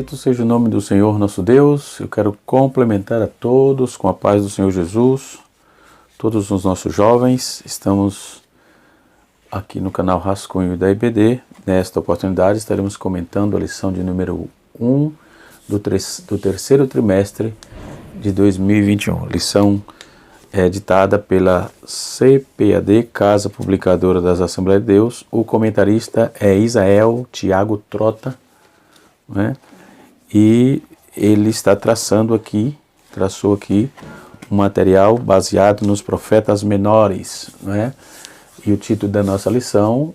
Bendito seja o nome do Senhor nosso Deus. Eu quero complementar a todos com a paz do Senhor Jesus, todos os nossos jovens. Estamos aqui no canal Rascunho da IBD. Nesta oportunidade estaremos comentando a lição de número 1 do terceiro trimestre de 2021. Lição editada pela CPAD, Casa Publicadora das Assembleias de Deus. O comentarista é Isael Tiago Trota, né? E ele está traçou aqui um material baseado nos profetas menores, né? E o título da nossa lição,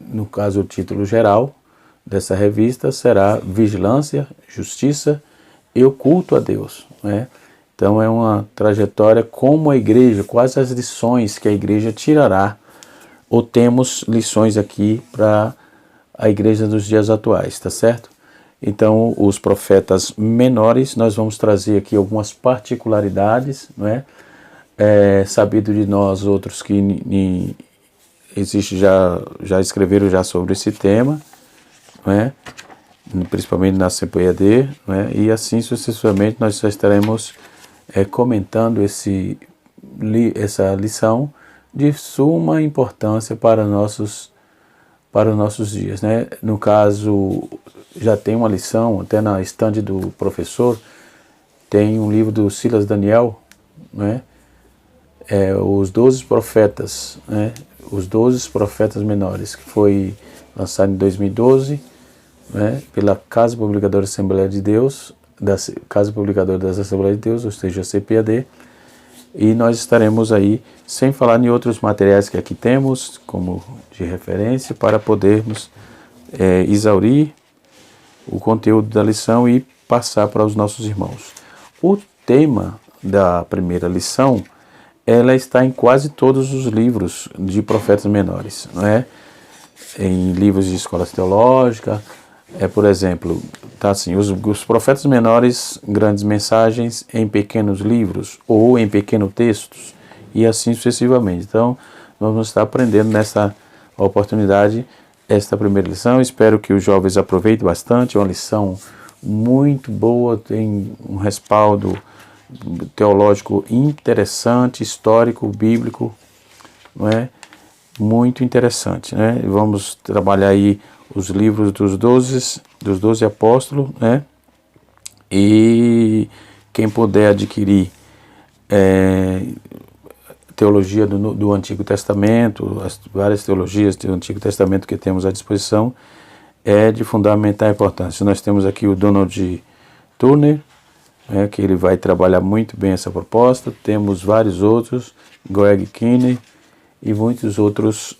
no caso o título geral dessa revista será Vigilância, Justiça e o Culto a Deus, né? Então é uma trajetória como a igreja, quais as lições que a igreja tirará, ou temos lições aqui para a igreja dos dias atuais, tá certo? Então, os profetas menores, nós vamos trazer aqui algumas particularidades, não é? Sabido de nós outros que existe já escreveram já sobre esse tema, não é? Principalmente na CPAD, não é? E assim sucessivamente nós só estaremos comentando essa lição de suma importância para os nossos dias, né? No caso, já tem uma lição, até na estande do professor, tem um livro do Silas Daniel, né? Os 12 profetas, né? Os 12 profetas menores, que foi lançado em 2012, né? Pela Casa Publicadora da Assembleia de Deus, Casa Publicadora das Assembleias de Deus, ou seja, a CPAD, e nós estaremos aí, sem falar em outros materiais que aqui temos, como de referência, para podermos exaurir o conteúdo da lição e passar para os nossos irmãos. O tema da primeira lição, ela está em quase todos os livros de profetas menores, não é? Em livros de escolas teológicas, por exemplo, tá assim, os profetas menores, grandes mensagens em pequenos livros ou em pequenos textos e assim sucessivamente. Então, nós vamos estar aprendendo nessa oportunidade esta primeira lição. Espero que os jovens aproveitem bastante. É uma lição muito boa, tem um respaldo teológico interessante, histórico, bíblico, não é? Muito interessante, né? Vamos trabalhar aí os livros dos 12 apóstolos, né? E quem puder adquirir teologia do Antigo Testamento, as várias teologias do Antigo Testamento que temos à disposição, é de fundamental importância. Nós temos aqui o Donald Turner, que ele vai trabalhar muito bem essa proposta. Temos vários outros, Greg Kinney e muitos outros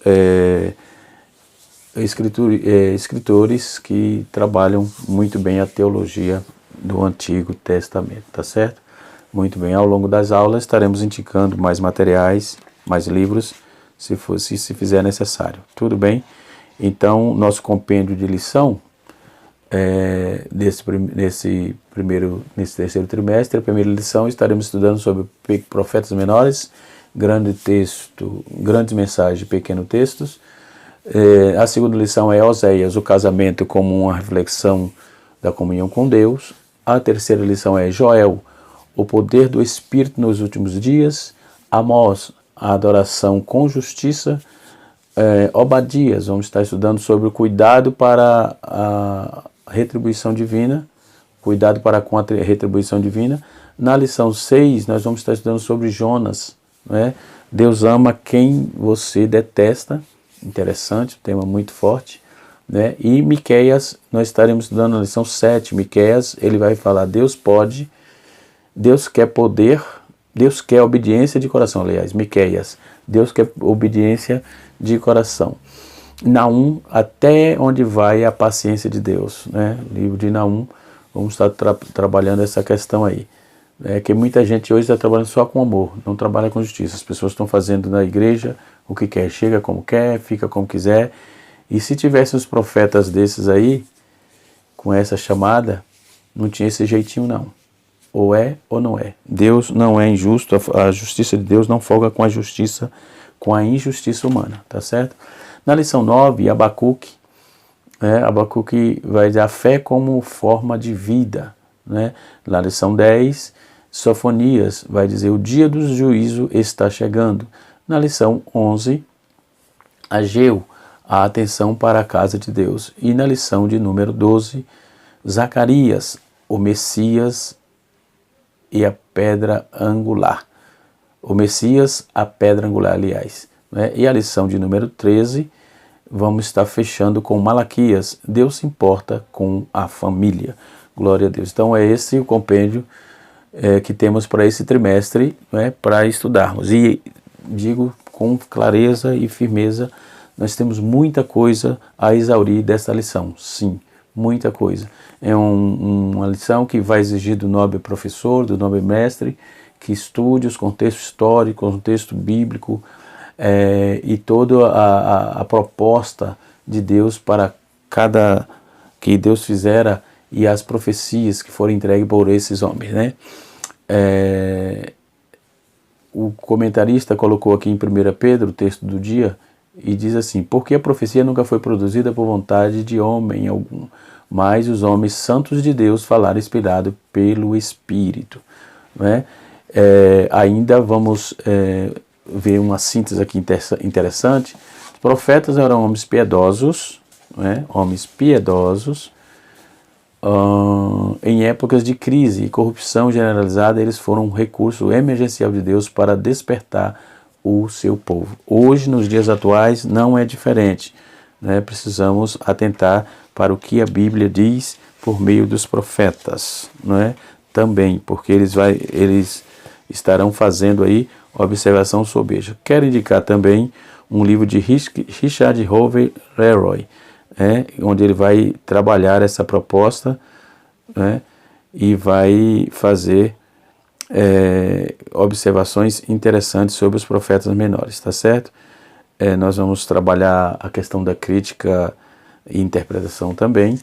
escritores que trabalham muito bem a teologia do Antigo Testamento, tá certo? Muito bem, ao longo das aulas estaremos indicando mais materiais, mais livros, se fizer necessário. Tudo bem? Então, nosso compêndio de lição, nesse terceiro trimestre, a primeira lição, estaremos estudando sobre profetas menores, grandes mensagens, pequenos textos. A segunda lição é Oséias, o casamento como uma reflexão da comunhão com Deus. A terceira lição é Joel, o poder do Espírito nos últimos dias. Amós, a adoração com justiça. Obadias, vamos estar estudando sobre o cuidado para a retribuição divina. Cuidado para com a retribuição divina. Na lição 6, nós vamos estar estudando sobre Jonas, né? Deus ama quem você detesta. Interessante, tema muito forte, né? E Miqueias, nós estaremos estudando na lição 7. Miqueias, ele vai falar: Deus pode, Deus quer poder, Deus quer obediência de coração. Aliás, Miqueias, Deus quer obediência de coração. Naum, até onde vai a paciência de Deus, né? Livro de Naum, vamos estar trabalhando essa questão aí. Que muita gente hoje está trabalhando só com amor, não trabalha com justiça. As pessoas estão fazendo na igreja o que quer, chega como quer, fica como quiser. E se tivesse uns profetas desses aí, com essa chamada, não tinha esse jeitinho não. Ou é ou não é. Deus não é injusto, a justiça de Deus não folga com a injustiça humana, tá certo? Na lição 9, Abacuque, Abacuque vai dizer a fé como forma de vida, né? Na lição 10, Sofonias vai dizer o dia do juízo está chegando. Na lição 11, Ageu, a atenção para a casa de Deus. E na lição de número 12, Zacarias, o Messias e a pedra angular. O Messias, a pedra angular, aliás. Né? E a lição de número 13, vamos estar fechando com Malaquias. Deus se importa com a família. Glória a Deus. Então é esse o compêndio que temos para esse trimestre, né, para estudarmos. E digo com clareza e firmeza, nós temos muita coisa a exaurir dessa lição. Sim, muita coisa. É uma lição que vai exigir do nobre professor, do nobre mestre, que estude os contextos históricos, contexto bíblico, e toda a proposta de Deus para cada que Deus fizera e as profecias que foram entregues por esses homens, né? O comentarista colocou aqui em 1 Pedro, o texto do dia, e diz assim: porque a profecia nunca foi produzida por vontade de homem algum, mas os homens santos de Deus falaram inspirado pelo Espírito, né? Ainda vamos ver uma síntese aqui interessante. Os profetas eram homens piedosos, né? Homens piedosos. Em épocas de crise e corrupção generalizada, eles foram um recurso emergencial de Deus para despertar o seu povo. Hoje, nos dias atuais, não é diferente, né? Precisamos atentar para o que a Bíblia diz por meio dos profetas, né? Também, porque eles estarão fazendo aí observação sobeja. Quero indicar também um livro de Richard Hoover Leroy, onde ele vai trabalhar essa proposta, né, e vai fazer observações interessantes sobre os profetas menores, tá certo? Nós vamos trabalhar a questão da crítica e interpretação também,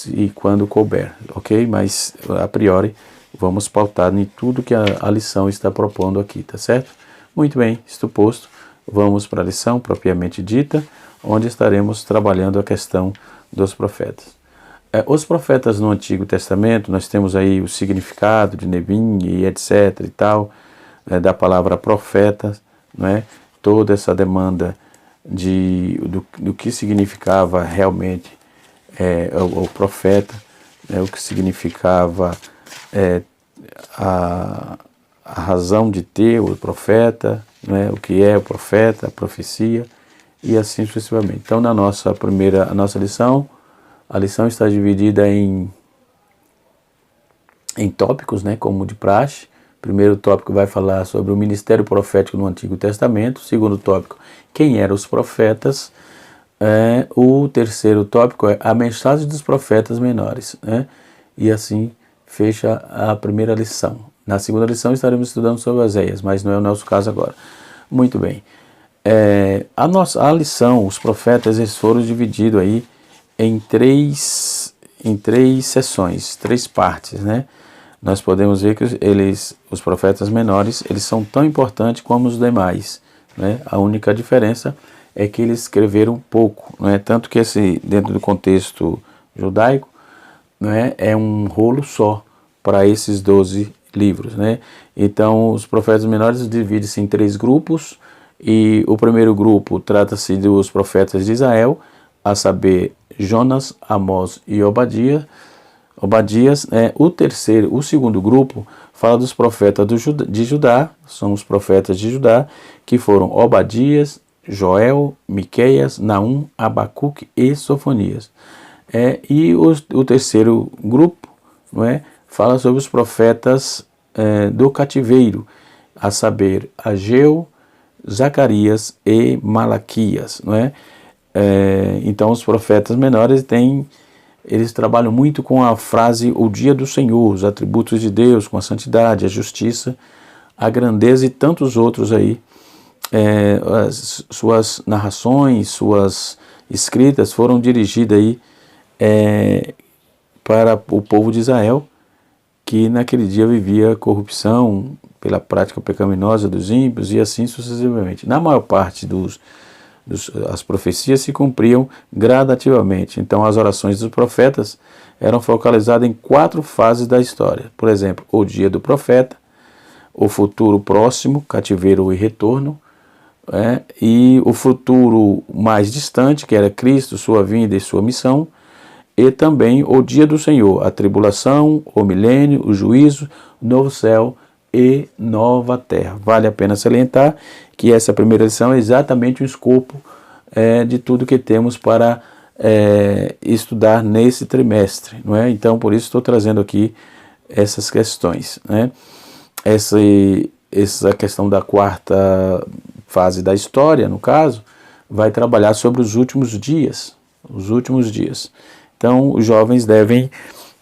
e quando couber, ok? Mas, a priori, vamos pautar em tudo que a lição está propondo aqui, tá certo? Muito bem, isto posto, vamos para a lição propriamente dita, onde estaremos trabalhando a questão dos profetas. Os profetas no Antigo Testamento, nós temos aí o significado de Nebim e etc. e tal, da palavra profeta, né? Toda essa demanda do que significava realmente o profeta, o que significava a razão de ter o profeta, né? O que é o profeta, a profecia, e assim sucessivamente. Então, na nossa lição, a lição está dividida em tópicos, né, como de praxe. O primeiro tópico vai falar sobre o ministério profético no Antigo Testamento. O segundo tópico, quem eram os profetas. O terceiro tópico é a mensagem dos profetas menores, né? E assim fecha a primeira lição. Na segunda lição estaremos estudando sobre Oséias, mas não é o nosso caso agora. Muito bem. A lição, os profetas, eles foram divididos aí em três sessões, três partes, né? Nós podemos ver que os profetas menores, eles são tão importantes como os demais, né? A única diferença é que eles escreveram pouco, né? Tanto que dentro do contexto judaico, né, é um rolo só para esses 12 livros, né? Então, os profetas menores dividem-se em 3 grupos, e o primeiro grupo trata-se dos profetas de Israel, a saber, Jonas, Amós e Obadias. O segundo grupo fala dos profetas de Judá, são os profetas de Judá, que foram Obadias, Joel, Miqueias, Naum, Abacuque e Sofonias. E o terceiro grupo, não é, fala sobre os profetas do cativeiro, a saber, Ageu, Zacarias e Malaquias, não é? Então, os profetas menores eles trabalham muito com a frase o dia do Senhor, os atributos de Deus, com a santidade, a justiça, a grandeza e tantos outros aí. Suas narrações, suas escritas foram dirigidas aí para o povo de Israel, que naquele dia vivia corrupção pela prática pecaminosa dos ímpios e assim sucessivamente. Na maior parte as profecias se cumpriam gradativamente. Então, as orações dos profetas eram focalizadas em 4 fases da história. Por exemplo, o dia do profeta, o futuro próximo, cativeiro e retorno, e o futuro mais distante, que era Cristo, sua vinda e sua missão, e também o dia do Senhor, a tribulação, o milênio, o juízo, o novo céu e nova terra. Vale a pena salientar que essa primeira lição é exatamente o escopo de tudo que temos para estudar nesse trimestre, não é? Então, por isso estou trazendo aqui essas questões, né? Essa questão da 4ª fase da história, no caso, vai trabalhar sobre os últimos dias. Então, os jovens devem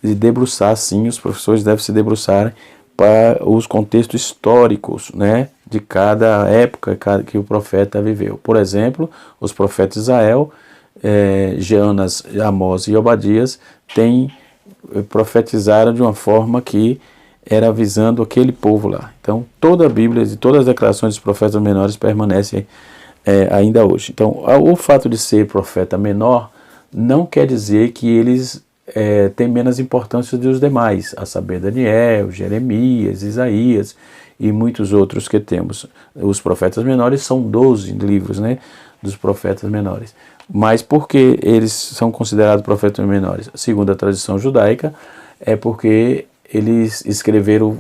se debruçar, sim, os professores devem se debruçar para os contextos históricos, né, de cada época que o profeta viveu. Por exemplo, os profetas Israel, Jonas, Amós e Obadias profetizaram de uma forma que era avisando aquele povo lá. Então, toda a Bíblia e todas as declarações dos profetas menores permanecem ainda hoje. Então, o fato de ser profeta menor não quer dizer que eles têm menos importância dos demais, a saber, Daniel, Jeremias, Isaías e muitos outros que temos. Os profetas menores são 12 livros, né, dos profetas menores. Mas por que eles são considerados profetas menores? Segundo a tradição judaica, é porque eles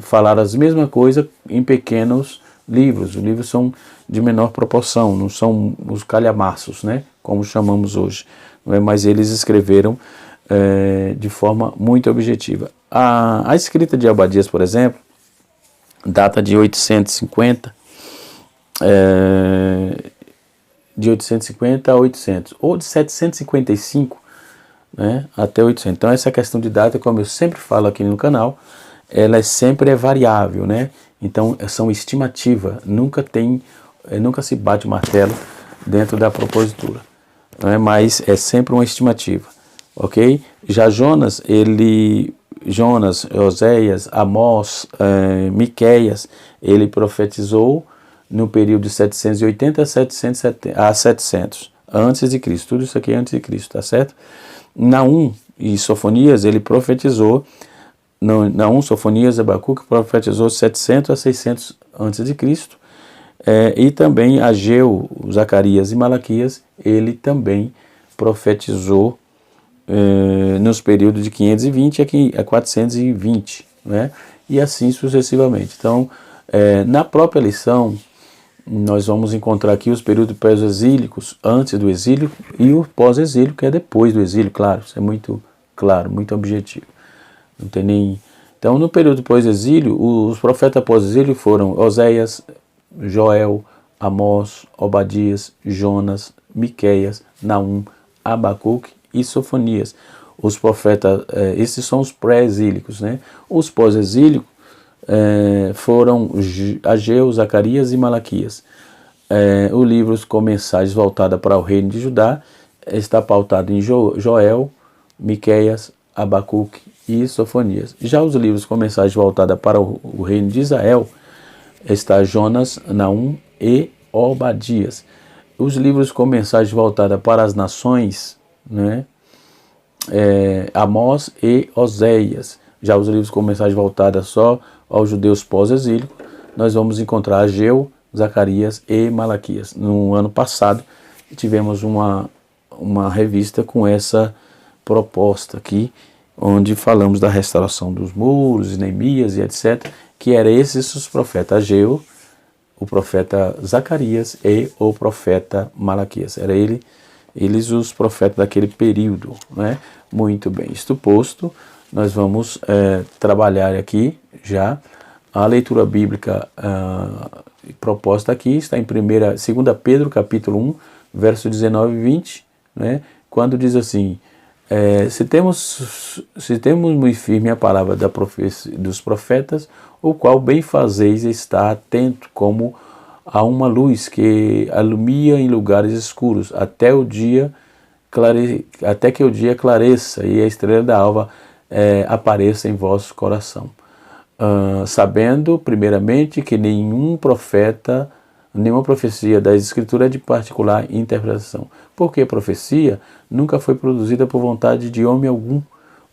falaram as mesmas coisas em pequenos livros. Os livros são de menor proporção, não são os calhamaços, né, como chamamos hoje. Mas eles escreveram de forma muito objetiva. A escrita de Obadias, por exemplo, data de 850, a 800, ou de 755, né, até 800. Então, essa questão de data, como eu sempre falo aqui no canal, ela sempre é variável, né? Então, são estimativa, nunca se bate o martelo dentro da propositura, mas é sempre uma estimativa, ok? Já Jonas, Oséias, Amós, Miqueias, ele profetizou no período de 780 a 700, antes de Cristo, tudo isso aqui é antes de Cristo, tá certo? Naum e Sofonias, ele profetizou, Naum, Sofonias e Abacuque profetizou 700 a 600 antes de Cristo, e também Ageu, Zacarias e Malaquias, ele também profetizou nos períodos de 520 a 420, né? E assim sucessivamente. Então, na própria lição, nós vamos encontrar aqui os períodos pré-exílicos, antes do exílio, e o pós-exílio, que é depois do exílio, claro, isso é muito claro, muito objetivo. Não tem nem... Então, no período pós-exílio, os profetas pós-exílio foram Oséias, Joel, Amós, Obadias, Jonas, Miqueias, Naum, Abacuque e Sofonias. Os profetas, esses são os pré-exílicos, né? Os pós-exílicos foram Ageu, Zacarias e Malaquias. O livro com mensagens voltadas para o reino de Judá está pautado em Joel, Miqueias, Abacuque e Sofonias. Já os livros com mensagens voltadas para o reino de Israel está Jonas, Naum e Obadias. Os livros com mensagens voltadas para as nações, né, Amós e Oséias. Já os livros com mensagens voltadas só aos judeus pós-exílio, nós vamos encontrar Ageu, Zacarias e Malaquias. No ano passado, tivemos uma revista com essa proposta aqui, onde falamos da restauração dos muros, Neemias e etc., que eram esses os profetas Ageu, o profeta Zacarias e o profeta Malaquias. Era eles os profetas daquele período, né? Muito bem, isto posto, nós vamos trabalhar aqui já a leitura bíblica proposta aqui, está em 2 Pedro, capítulo 1, verso 19 e 20, né? Quando diz assim, se temos muito firme a palavra dos profetas, o qual bem fazeis estar atento como a uma luz que alumia em lugares escuros, até que o dia clareça e a estrela da alva apareça em vosso coração. Sabendo, primeiramente, que nenhum profeta nenhuma profecia das Escrituras é de particular interpretação. Porque a profecia nunca foi produzida por vontade de homem algum,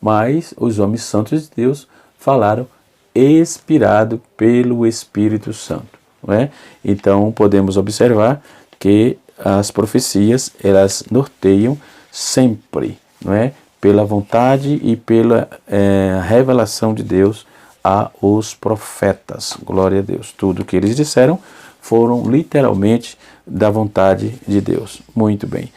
mas os homens santos de Deus falaram inspirado pelo Espírito Santo. Não é? Então podemos observar que as profecias, elas norteiam sempre, não é? Pela vontade e pela revelação de Deus aos profetas. Glória a Deus. Tudo que eles disseram foram literalmente da vontade de Deus. Muito bem.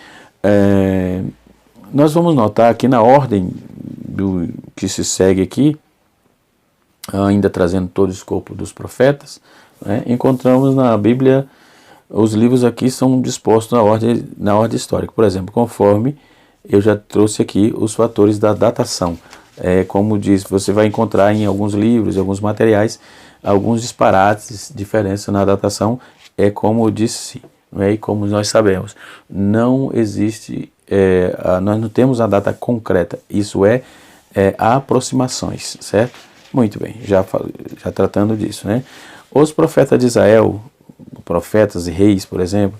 Nós vamos notar que na ordem do que se segue aqui, ainda trazendo todo o escopo dos profetas, né, encontramos na Bíblia, os livros aqui são dispostos na ordem histórica. Por exemplo, conforme eu já trouxe aqui os fatores da datação. Como diz, você vai encontrar em alguns livros, em alguns materiais, alguns disparates, diferença na datação, como eu disse, e como nós sabemos, não existe, nós não temos a data concreta, isso aproximações, certo? Muito bem, já tratando disso, né? Os profetas de Israel, profetas e reis, por exemplo,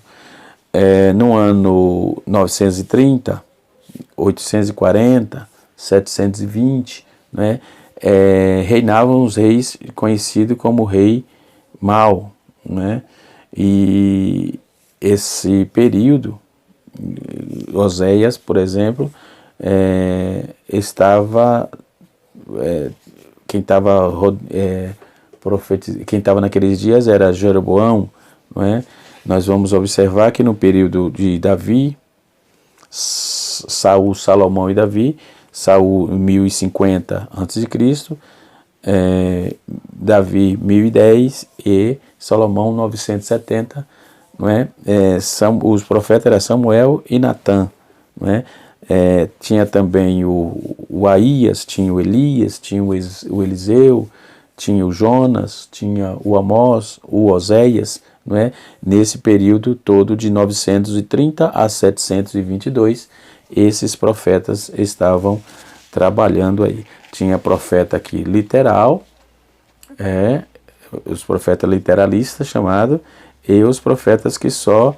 no ano 930, 840, 720, né, reinavam os reis conhecidos como rei Mau, né, e esse período, Oséias, por exemplo, quem estava naqueles dias era Jeroboão, não é? Nós vamos observar que no período de Davi, Saul, Salomão e Davi, Saul 1050 a.C., Davi 1010 e Salomão 970, não é? Os profetas eram Samuel e Natã, não é? Tinha também o Aías, tinha o Elias, tinha o Eliseu, tinha o Jonas, tinha o Amós, o Oséias, não é? Nesse período todo de 930 a 722, esses profetas estavam trabalhando aí. Tinha profeta aqui literal, os profetas literalistas chamados, e os profetas que só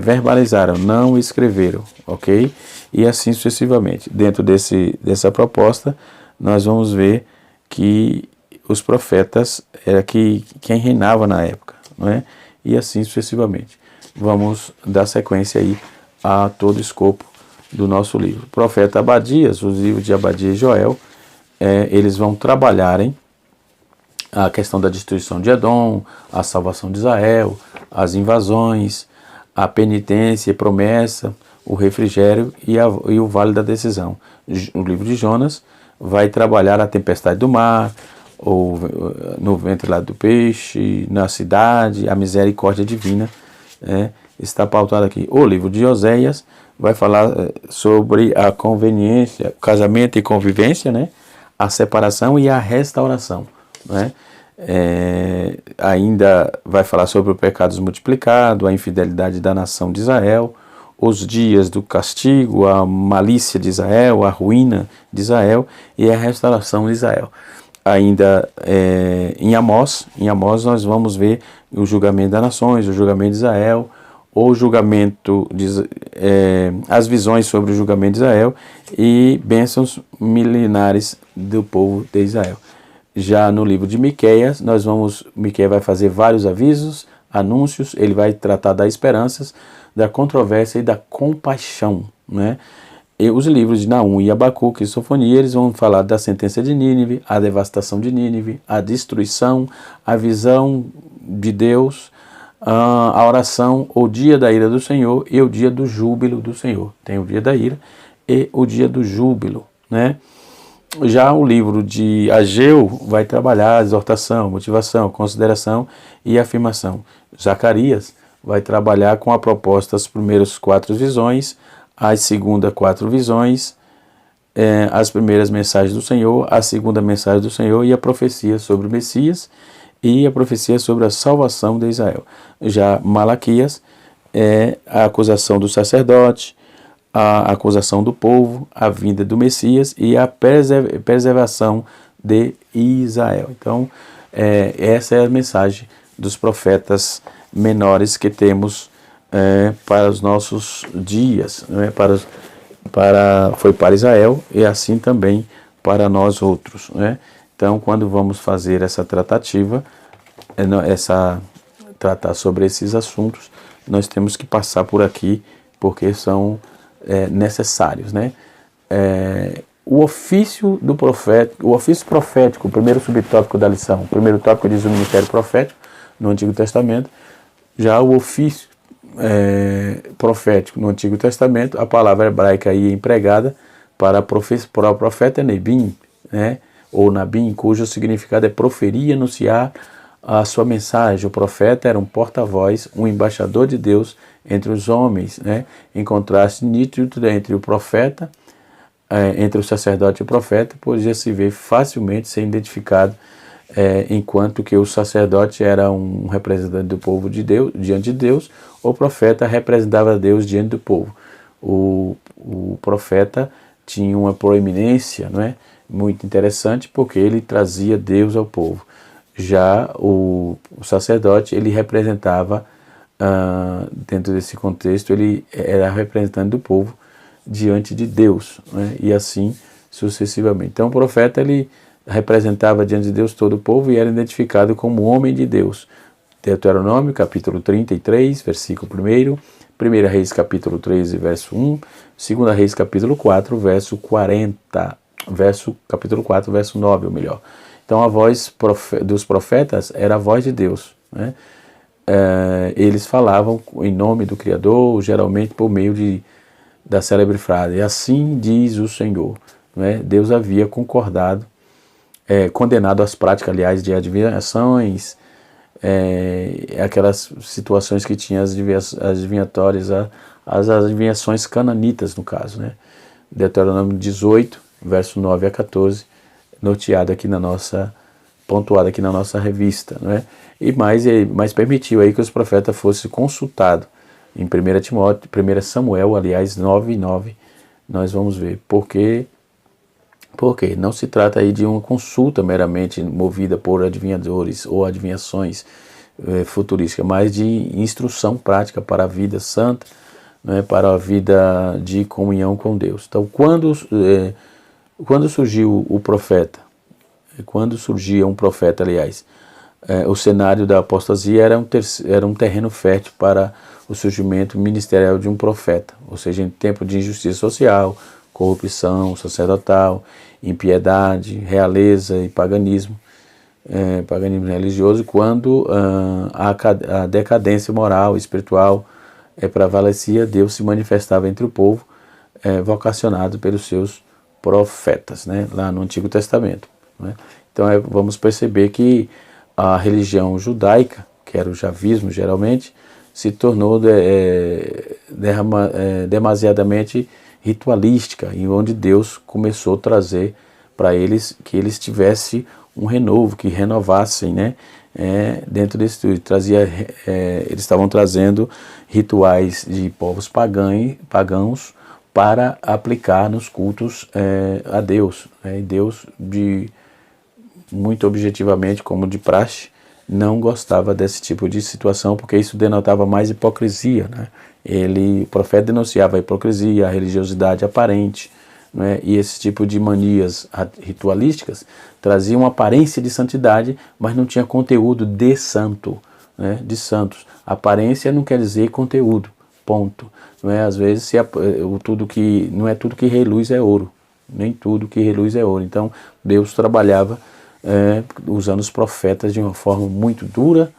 verbalizaram, não escreveram, ok? E assim sucessivamente. Dentro dessa proposta, nós vamos ver que os profetas era quem reinava na época, não é? E assim sucessivamente. Vamos dar sequência aí a todo o escopo do nosso livro. Profeta Abadias, os livros de Abadias e Joel, eles vão trabalharem a questão da destruição de Edom, a salvação de Israel, as invasões, a penitência e promessa, o refrigério e o vale da decisão. O livro de Jonas vai trabalhar a tempestade do mar, ou no ventre lá do peixe, na cidade, a misericórdia divina, está pautado aqui. O livro de Oséias vai falar sobre a conveniência, casamento e convivência, né? A separação e a restauração, né? Ainda vai falar sobre o pecados multiplicado, a infidelidade da nação de Israel, os dias do castigo, a malícia de Israel, a ruína de Israel e a restauração de Israel. Ainda em Amós nós vamos ver o julgamento das nações, o julgamento de Israel, o julgamento, as visões sobre o julgamento de Israel e bênçãos milenares do povo de Israel. Já no livro de Miqueias, Miqueias vai fazer vários avisos, anúncios, ele vai tratar das esperanças, da controvérsia e da compaixão, né? E os livros de Naum e Abacuque e Sofonia, eles vão falar da sentença de Nínive, a devastação de Nínive, a destruição, a visão de Deus, a oração, o dia da ira do Senhor e o dia do júbilo do Senhor. Tem o dia da ira e o dia do júbilo, né? Já o livro de Ageu vai trabalhar a exortação, motivação, consideração e afirmação. Zacarias vai trabalhar com a proposta das primeiras 4 visões, as segundas 4 visões, as primeiras mensagens do Senhor, a segunda mensagem do Senhor e a profecia sobre o Messias e a profecia sobre a salvação de Israel. Já Malaquias é a acusação do sacerdote, a acusação do povo, a vinda do Messias e a preservação de Israel. Então, essa é a mensagem dos profetas menores que temos para os nossos dias, né? Foi para Israel e assim também para nós outros, né? Então, quando vamos fazer essa tratativa, tratar sobre esses assuntos, nós temos que passar por aqui, porque são necessários, né? O ofício do profeta, o ofício profético, o primeiro subtópico da lição, o primeiro tópico diz o ministério profético no Antigo Testamento. Já o ofício profético no Antigo Testamento, a palavra hebraica aí empregada para o profeta Nebim, né? Ou Nabim, cujo significado é proferir e anunciar a sua mensagem. O profeta era um porta-voz, um embaixador de Deus entre os homens, né? Em contraste nítido entre o profeta, entre o sacerdote e o profeta, podia se ver facilmente ser identificado, enquanto que o sacerdote era um representante do povo de Deus, diante de Deus, o profeta representava Deus diante do povo. O profeta tinha uma proeminência, não é? Muito interessante, porque ele trazia Deus ao povo. Já o sacerdote, ele representava, dentro desse contexto, ele era representante do povo diante de Deus, né? E assim sucessivamente. Então o profeta, ele representava diante de Deus todo o povo e era identificado como homem de Deus. Deuteronômio, capítulo 33, versículo 1, 1 Reis, capítulo 13, verso 1, 2 Reis, capítulo 4, verso 40, capítulo 4, verso 9, ou melhor. Então a voz dos profetas era a voz de Deus, né? Eles falavam em nome do Criador, geralmente por meio da célebre frase, assim diz o Senhor, né? Deus havia condenado as práticas, aliás, de adivinhações, aquelas situações que tinha as adivinhatórias, as adivinhações cananitas, no caso, né? Deuteronômio 18, verso 9 a 14, pontuado aqui na nossa revista, né? Mas permitiu aí que os profetas fossem consultados. Em 1 Samuel, aliás, 9:9, nós vamos ver. Porque não se trata aí de uma consulta meramente movida por adivinhadores ou adivinhações futurísticas, mas de instrução prática para a vida santa, né, para a vida de comunhão com Deus. Então, quando surgiu o profeta, quando surgia um profeta, aliás, o cenário da apostasia era um terreno fértil para o surgimento ministerial de um profeta, ou seja, em tempo de injustiça social, corrupção sacerdotal, impiedade, realeza e paganismo religioso, quando a decadência moral e espiritual prevalecia, Deus se manifestava entre o povo, vocacionado pelos seus profetas, né, lá no Antigo Testamento, né? Então vamos perceber que a religião judaica, que era o javismo geralmente, se tornou demasiadamente ritualística, e onde Deus começou a trazer para eles que eles tivessem um renovo, que renovassem, né? Dentro desse eles estavam trazendo rituais de povos pagãos para aplicar nos cultos a Deus, né? E Deus, muito objetivamente, como de praxe, não gostava desse tipo de situação, porque isso denotava mais hipocrisia, né? O profeta denunciava a hipocrisia, a religiosidade aparente, né? E esse tipo de manias ritualísticas traziam uma aparência de santidade, mas não tinha conteúdo de santo, né? De santos. Aparência não quer dizer conteúdo, ponto. Não é? Às vezes não é tudo que reluz é ouro, nem tudo que reluz é ouro. Então Deus trabalhava usando os profetas de uma forma muito dura,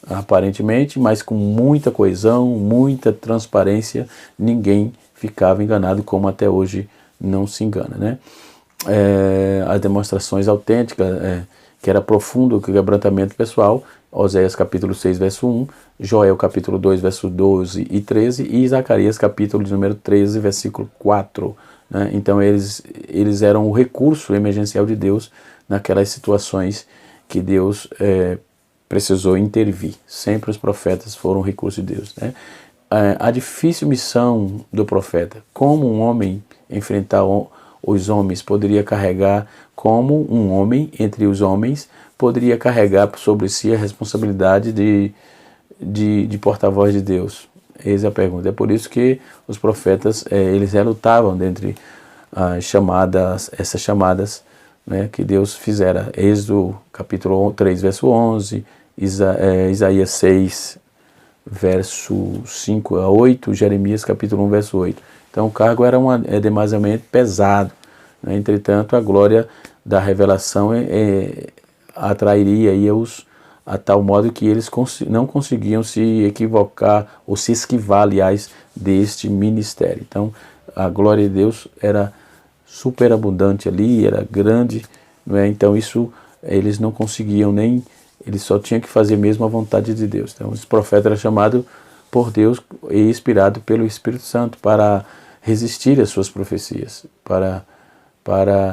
aparentemente, mas com muita coesão, muita transparência. Ninguém ficava enganado, como até hoje não se engana, né? As demonstrações autênticas, que era profundo o quebrantamento pessoal, Oséias capítulo 6, verso 1, Joel capítulo 2, verso 12 e 13, e Zacarias capítulo de número 13, versículo 4, né? Então eles eram o recurso emergencial de Deus naquelas situações que Deus precisou intervir. Sempre os profetas foram o recurso de Deus, né? A difícil missão do profeta, como um homem enfrentar os homens, poderia carregar como um homem entre os homens, poderia carregar sobre si a responsabilidade de porta-voz de Deus? Eis a pergunta. É por isso que os profetas, eles relutavam dentre essas chamadas, né, que Deus fizera. Êxodo capítulo 3, verso 11, Isaías 6, verso 5 a 8, Jeremias capítulo 1, verso 8. Então o cargo era demasiadamente pesado, né? Entretanto, a glória da revelação atrairia aí a tal modo que eles não conseguiam se equivocar ou se esquivar, aliás, deste ministério. Então, a glória de Deus era superabundante ali, era grande, não é? Então isso eles não conseguiam nem, eles só tinham que fazer mesmo a vontade de Deus. Então, esse profeta era chamado por Deus e inspirado pelo Espírito Santo para resistir às suas profecias, para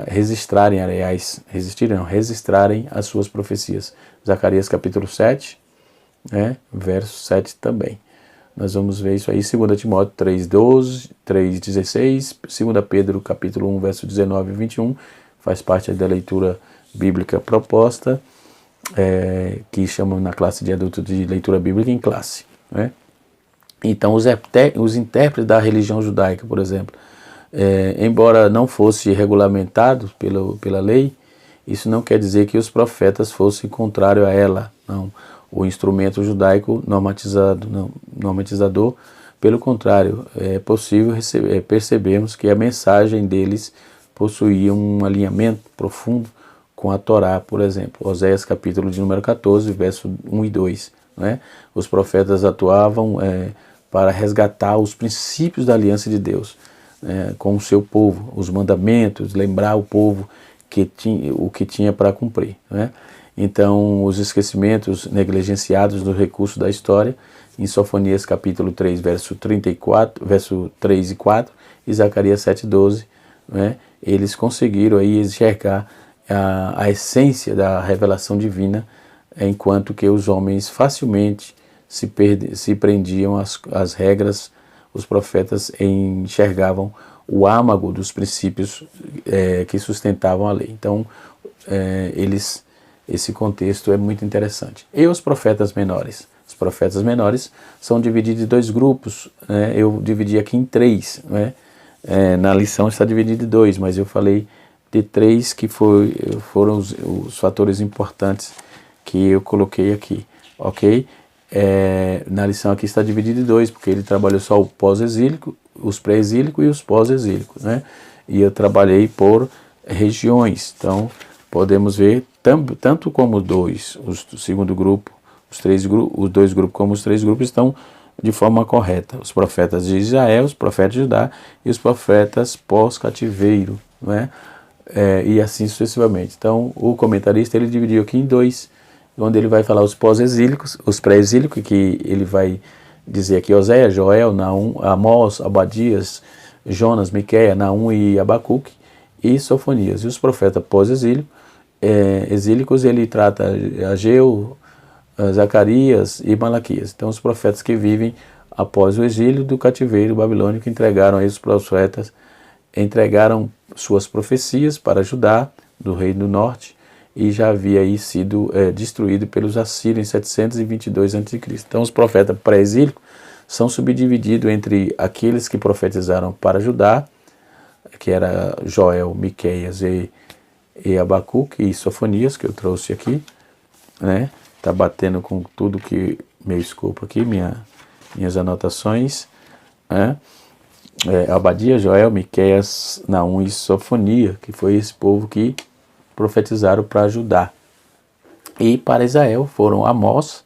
registrarem, aliás, registrarem as suas profecias. Zacarias capítulo 7, né, verso 7 também. Nós vamos ver isso aí, 2 Timóteo 3:12, 3:16, 2 Pedro capítulo 1, verso 19 e 21, faz parte da leitura bíblica proposta, que chamam na classe de adulto de leitura bíblica em classe, né? Então, os intérpretes da religião judaica, por exemplo, embora não fosse regulamentado pela lei, isso não quer dizer que os profetas fossem contrários a ela, não. O instrumento judaico normatizador, pelo contrário, é possível percebermos que a mensagem deles possuía um alinhamento profundo com a Torá, por exemplo. Oséias capítulo de número 14, verso 1 e 2. Né? Os profetas atuavam para resgatar os princípios da aliança de Deus com o seu povo, os mandamentos, lembrar o povo o que tinha para cumprir. Né? Então, os esquecimentos negligenciados dos recursos da história, em Sofonias capítulo 3, verso 3 e 4, e Zacarias 7:12, né, eles conseguiram aí enxergar a essência da revelação divina, enquanto que os homens facilmente se prendiam às regras. Os profetas enxergavam o âmago dos princípios que sustentavam a lei. Então, esse contexto é muito interessante. E os profetas menores? Os profetas menores são divididos em dois grupos, né? Eu dividi aqui em três, né? Na lição está dividido em dois, mas eu falei de três que foram os fatores importantes que eu coloquei aqui, ok? Na lição aqui está dividido em dois, porque ele trabalhou só o pós-exílico, os pré-exílicos e os pós-exílicos, né? E eu trabalhei por regiões. Então, podemos ver tanto como o segundo grupo, os dois grupos como os três grupos estão de forma correta. Os profetas de Israel, os profetas de Judá e os profetas pós-cativeiro, né? E assim sucessivamente. Então, o comentarista ele dividiu aqui em dois, onde ele vai falar os pós-exílicos, os pré-exílicos, que ele vai dizer aqui Oséias, Joel, Naum, Amós, Abadias, Jonas, Miqueias, Naum e Abacuque, e Sofonias. E os profetas pós-exílicos, ele trata Ageu, Zacarias e Malaquias. Então, os profetas que vivem após o exílio do cativeiro babilônico entregaram aí os profetas, entregaram suas profecias para Judá, do reino do norte, e já havia aí sido destruído pelos assírios em 722 a.C. Então, os profetas pré-exílicos são subdivididos entre aqueles que profetizaram para Judá, que era Joel, Miqueias e Abacuque e Sofonias, que eu trouxe aqui, né? Tá batendo com tudo que meu escopo aqui, minhas anotações, né? Abadia, Joel, Miqueias, Naum e Sofonia, que foi esse povo que profetizaram para Judá. E para Israel foram Amós,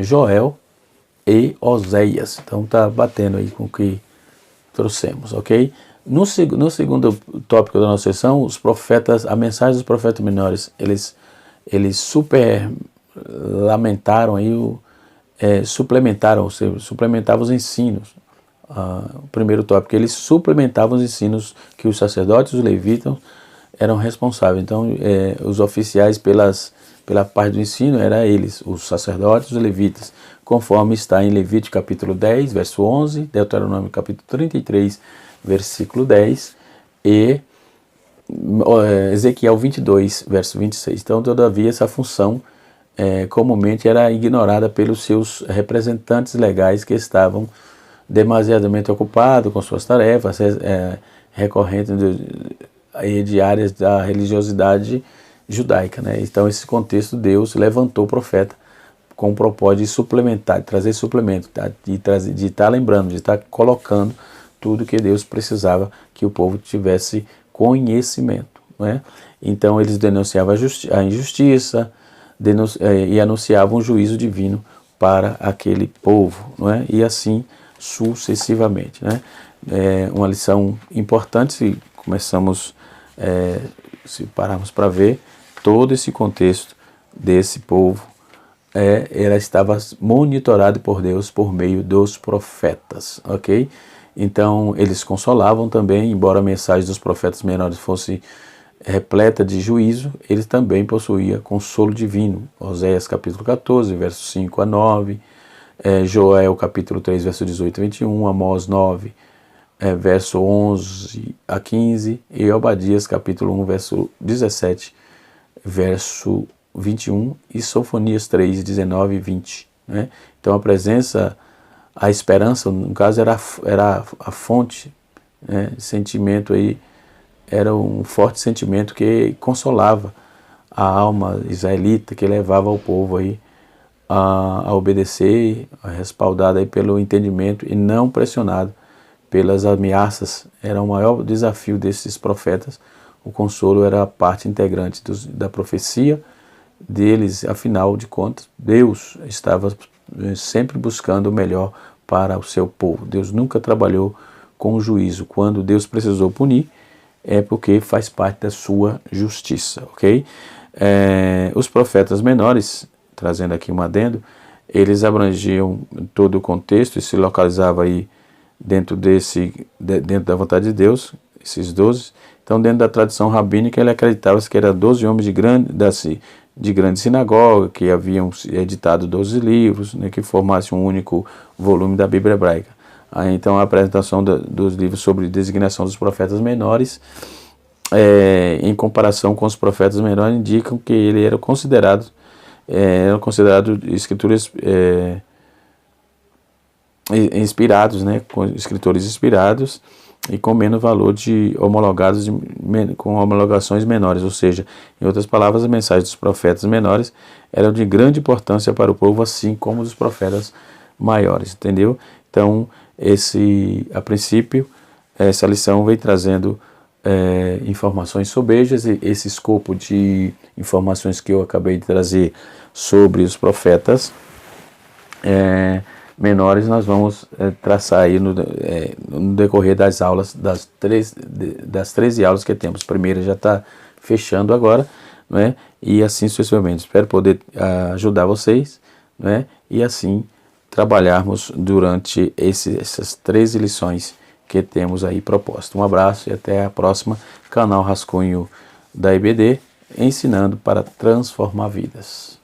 Joel e Oséias. Então tá batendo aí com o que trouxemos, ok? No segundo tópico da nossa sessão, os profetas, a mensagem dos profetas menores, eles lamentaram aí, suplementaram os ensinos. O primeiro tópico, eles suplementavam os ensinos que os sacerdotes e os levitas eram responsáveis. Então, os oficiais pela parte do ensino eram eles, os sacerdotes e os levitas, conforme está em Levítico capítulo 10, verso 11, Deuteronômio capítulo 33, versículo 10, e Ezequiel 22, verso 26. Então, todavia, essa função comumente era ignorada pelos seus representantes legais que estavam demasiadamente ocupados com suas tarefas recorrentes de áreas da religiosidade judaica, né? Então, esse contexto, Deus levantou o profeta com o propósito de suplementar, de trazer suplemento, tá? de estar lembrando, de estar colocando tudo que Deus precisava que o povo tivesse conhecimento, né? Então, eles denunciavam a injustiça e anunciavam um juízo divino para aquele povo, não é? E assim sucessivamente, né? Uma lição importante, se começamos, se pararmos para ver todo esse contexto desse povo, ela estava monitorada por Deus por meio dos profetas, ok? Então, eles consolavam também, embora a mensagem dos profetas menores fosse repleta de juízo, eles também possuíam consolo divino. Oséias capítulo 14, versos 5 a 9, Joel capítulo 3, verso 18 a 21, Amós 9, verso 11 a 15, e Obadias capítulo 1, verso 17, verso 21, e Sofonias 3, 19 e 20. Né? Então a presença, a esperança, no caso, era a fonte, né? Sentimento aí, era um forte sentimento que consolava a alma israelita, que levava o povo aí a obedecer, respaldado aí pelo entendimento e não pressionado pelas ameaças. Era o maior desafio desses profetas. O consolo era a parte integrante da profecia deles. Afinal de contas, Deus estava sempre buscando o melhor para o seu povo. Deus nunca trabalhou com juízo. Quando Deus precisou punir, é porque faz parte da sua justiça, ok? Os profetas menores, trazendo aqui um adendo, eles abrangiam todo o contexto e se localizavam aí dentro da vontade de Deus, esses 12. Então, dentro da tradição rabínica, ele acreditava que eram 12 homens de grande sinagoga, que haviam editado 12 livros, né, que formassem um único volume da Bíblia hebraica. Então, a apresentação dos livros sobre designação dos profetas menores, em comparação com os profetas menores, indicam que ele era considerado escrituras inspirados, né, com escritores inspirados e com menos valor com homologações menores, ou seja, em outras palavras, as mensagens dos profetas menores eram de grande importância para o povo, assim como dos profetas maiores, entendeu? Então, a princípio, essa lição vem trazendo informações sobejas, e esse escopo de informações que eu acabei de trazer sobre os profetas menores, nós vamos traçar aí no decorrer das aulas, das 13 aulas que temos. A primeira já está fechando agora, né? E assim sucessivamente. Espero poder ajudar vocês, né? E assim trabalharmos durante essas 13 lições que temos aí propostas. Um abraço e até a próxima. Canal Rascunho da IBD, ensinando para transformar vidas.